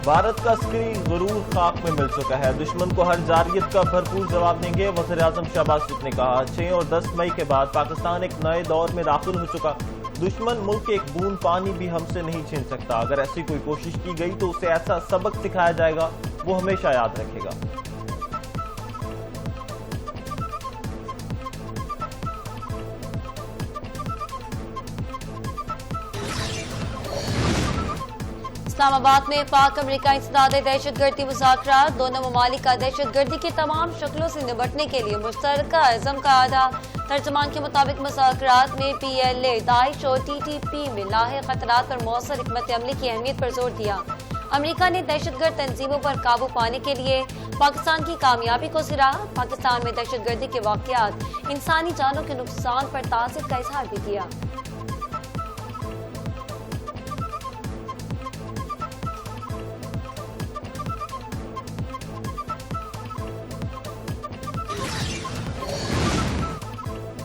भारत का अस्करी गुरूर खाक में मिल चुका है। दुश्मन को हर जारियत का भरपूर जवाब देंगे। वज़ीर-ए-आज़म शहबाज शरीफ ने कहा, 6 और 10 मई के बाद पाकिस्तान एक नए दौर में दाखिल हो चुका। दुश्मन मुल्क के एक बूंद पानी भी हमसे नहीं छीन सकता। अगर ऐसी कोई कोशिश की गई तो उसे ऐसा सबक सिखाया जाएगा, वो हमेशा याद रखेगा। इस्लामाबाद में पाक अमेरिका इंसदाद दहशतगर्दी मुज़ाकरात। दोनों ममालिक का दहशतगर्दी की तमाम शक्लों से निपटने के लिए मुश्तरका अज़म का आधा। तर्जमान के मुताबिक मुज़ाकरात में PLA, दाइश और TTP में लाहे खतरात और मौसर हिकमत अमली की अहमियत पर जोर दिया। अमेरिका ने दहशतगर्द तंजीमों पर काबू पाने के लिए पाकिस्तान की कामयाबी को सराहा। पाकिस्तान में दहशतगर्दी के वाक़यात इंसानी जानों के नुकसान पर ताज़्ज़ुब का इजहार भी किया।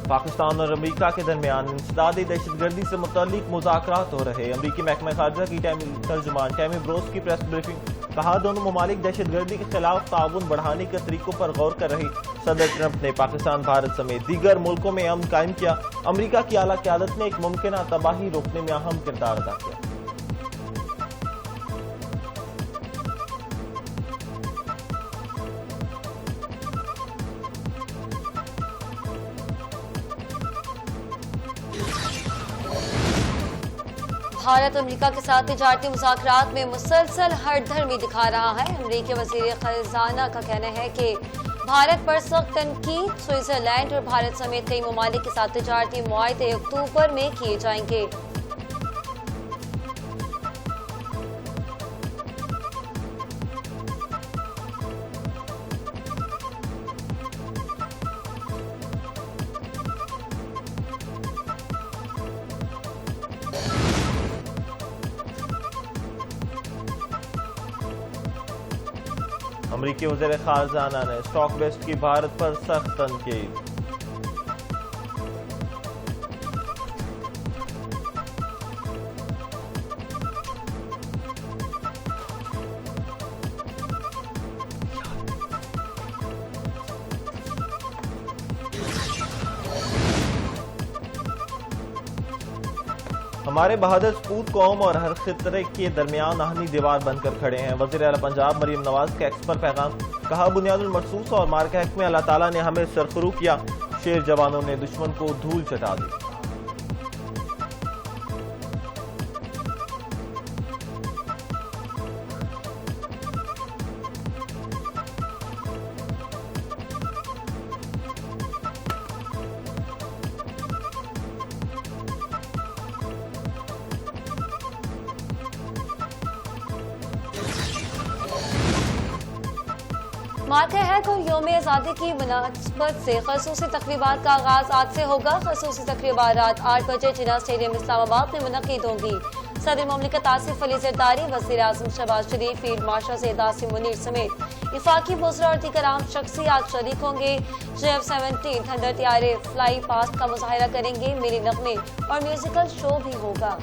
पाकिस्तान और अमेरिका के दरमियान इंसदादी दहशतगर्दी से मुताल्लिक मुज़ाकरात हो रहे। अमेरिकी महकमा खारजा की तर्जुमान टैमी ब्रोस की प्रेस ब्रीफिंग। कहा, दोनों ममालिक दहशतगर्दी के खिलाफ ताउन बढ़ाने के तरीकों पर गौर कर रहे। सदर ट्रंप ने पाकिस्तान, भारत समेत दीगर मुल्कों में अमन कायम किया। अमेरिका की आला क़यादत ने एक मुमकिना तबाही रोकने में अहम किरदार अदा किया। भारत अमेरिका के साथ तिजारती मुज़ाकरात में मुसलसल हठधर्मी दिखा रहा है। अमेरिकी वज़ीर ख़ज़ाना का कहना है कि भारत पर सख्त तनकीद। स्विट्जरलैंड और भारत समेत कई ममालिक के साथ तिजारती मुआहदे अक्टूबर में किए जाएंगे। अमेरिकी वज़ीर ख़ज़ाना ने स्टॉक वेस्ट की भारत पर सख्त तनकीद। हमारे बहादुर सपूत कौम और हर खित्ते के दरमियान आहनी दीवार बनकर खड़े हैं। वज़ीर आला पंजाब मरीम नवाज का एक्स पर पैगाम। कहा, बुनियादुल मरसूस और मार्का हक में अल्लाह ताला ने हमें सरखरू किया। शेर जवानों ने दुश्मन को धूल चटा दी। मार्का है को यौम आज़ादी की मुनासबत से खसूसी तकरीबात का आगाज आज से होगा। खसूसी तकरीबात रात 8 बजे जिन्ना स्टेडियम इस्लामाबाद में मुनक़िद होंगी। सदर मुमलिकत आसिफ अली ज़रदारी, वज़ीर-ए-आज़म शहबाज शरीफ, फील्ड मार्शल सैयद आसिम मुनीर समेत इफाकी वज़रा और दीगर आम शख्सियात शरीक होंगे। JF-17 थंडर तैयारे फ्लाई पास्ट का मुजाहिरा करेंगे। मिनी नगमे और म्यूजिकल शो भी होगा।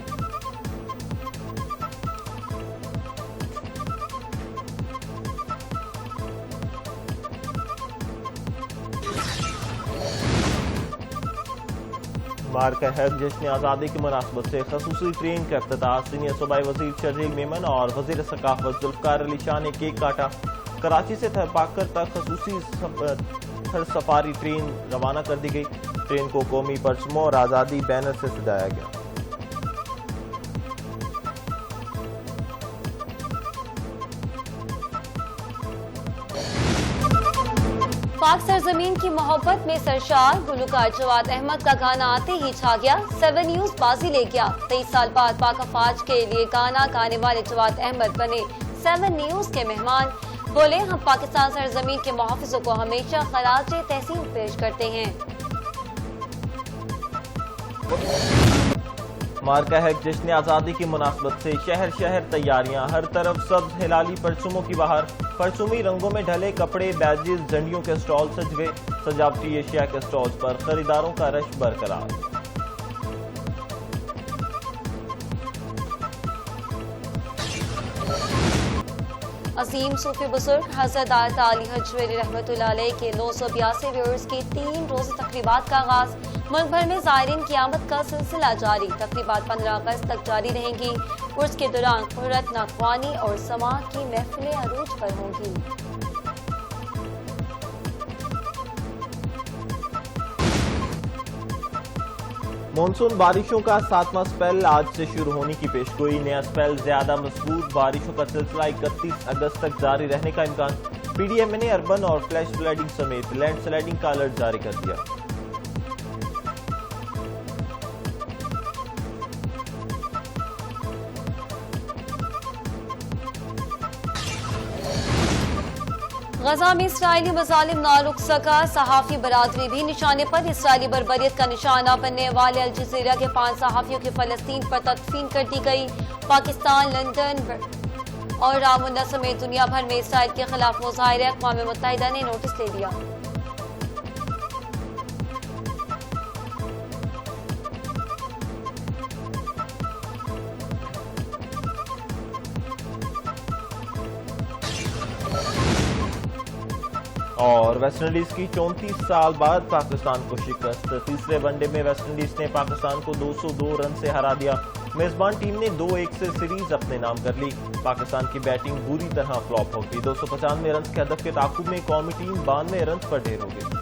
मार्का है जश्न आज़ादी की मुनासबत से खसूसी ट्रेन का इफ्तिताह। सीनियर सूबाई वज़ीर शहरील मेमन और वज़ीर सकाफत जुल्फ़िकार अली शाह ने केक काटा। कराची से थरपाकर तक खसूसी सफारी ट्रेन रवाना कर दी गई। ट्रेन को कौमी परचमों और आज़ादी बैनर से सजाया गया। पाक सरजमीन की मोहब्बत में सरशार गुलकार जवाद अहमद का गाना आते ही छा गया। 7 न्यूज बाजी ले गया। 23 साल बाद पाक अफवाज के लिए गाना गाने वाले जवाद अहमद बने 7 न्यूज के मेहमान। बोले, हम पाकिस्तान सरजमीन के मुहाफिजों को हमेशा खराज तहसीन पेश करते हैं। मार्का है जश्न आज़ादी की मुनासबत से शहर शहर तैयारियां। हर तरफ सब्ज हिलाली परचमों की बहार। परचूमी रंगों में ढले कपड़े, बैजेस, झंडियों के स्टॉल सज गए। सजावटी एशिया के स्टॉल्स पर खरीदारों का रश बरकरार। अजीम सूफी बुजुर्ग हज़रत आयत अली हजवेरी रहमतुल्लाह अलैह के 982 व्यूअर्स की 3 रोज़ी तकरीबात का आगाज। मुल्क भर में ज़ायरीन की आमद का सिलसिला जारी। तकरीबात 15 अगस्त तक जारी रहेंगी। उर्स के दौरान खुर्रत नाखवानी और समाअत की महफिलें अरूज पर होंगी। मानसून बारिशों का 7वां स्पेल आज से शुरू होने की पेशगोई। नया स्पेल ज्यादा मजबूत बारिशों का सिलसिला 31 अगस्त तक जारी रहने का इम्कान। पीडीएमए ने अर्बन और फ्लैश फ्लडिंग समेत लैंड स्लाइडिंग का अलर्ट जारी कर दिया। गजा में इसराइली मजालिम ना रुक सका। सहाफी बरादरी भी निशाने पर। इसराइली बर्बरियत का निशाना बनने वाले अल जजीरा के 5 सहाफियों की फलस्तीन पर तदफीन कर दी गई। पाकिस्तान, लंदन और रामुन्ना समेत दुनिया भर में इसराइल के खिलाफ मुजाहिरे। अक़वाम मुत्तहिदा ने नोटिस ले लिया। और वेस्टइंडीज की 34 साल बाद पाकिस्तान को शिकस्त। तीसरे वनडे में वेस्टइंडीज ने पाकिस्तान को 202 रन से हरा दिया। मेजबान टीम ने 2-1 से सीरीज अपने नाम कर ली। पाकिस्तान की बैटिंग बुरी तरह फ्लॉप हो गई। 295 रन के हदफ के ताकुब में कौमी टीम 92 रन पर ढेर हो गई।